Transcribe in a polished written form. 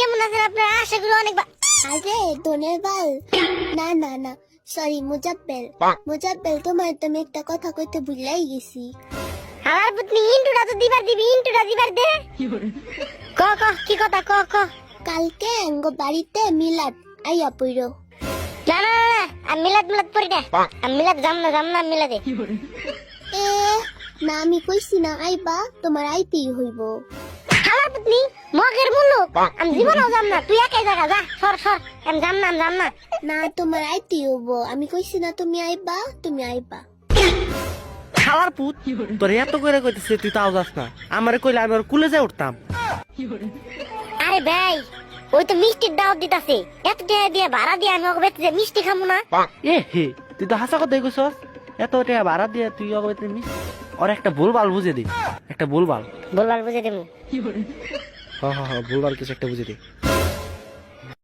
কেমন আছেন আপনারা? আশা করি অনেক আরে দনের বাল না না না সরি মুজাব্বেল মুজাব্বেল তোমার তুমি একটা কথা কইতে ভুলাই গেছি। আমার পুতনি ইন্টুটা তো দিবার দিবি, ইন্টুটা দিবার দে। ক ক কি কথা ক ক। কালকে আঙ্গ বাড়িতে মিলাদ আইয়া পইরো। না না না, আমি মিলাদ পড়ি না, আমি মিলাদ যাম না মিলাদে। এ না আমি কইছি না আইবা, তোমার আইতেই হইব। আমার পুতনি মগের মুলুক, আমি জীবনেও যাম না, তুই একাই জায়গা যা, সর সর, আমি যাম না না তোমার আইতেই হইব, আমি কইছি না তুমি আইবা, তুমি আইবা। খাওয়ার পুত তোর এত করে কইতেছে তুই তাও যাস না, আমারে কইলে আমি ওর কুলে যাই উঠতাম। আরে ভাই, ওই তো মিষ্টির দাওয়াত দিতাছে, এত টাকা দিয়ে ভাড়া দিয়ে আমি ওকে বেঁচে মিষ্টি খামু না। এ হে তুই তো হাসা কথা কইছস, এত টাকা ভাড়া দিয়ে তুই ওকে ওর একটা ভুলভাল বুঝে দি, একটা ভুলভাল বলবার বুঝে দেবো। হ হ হ ভুলভাল কিছু একটা বুঝে দি।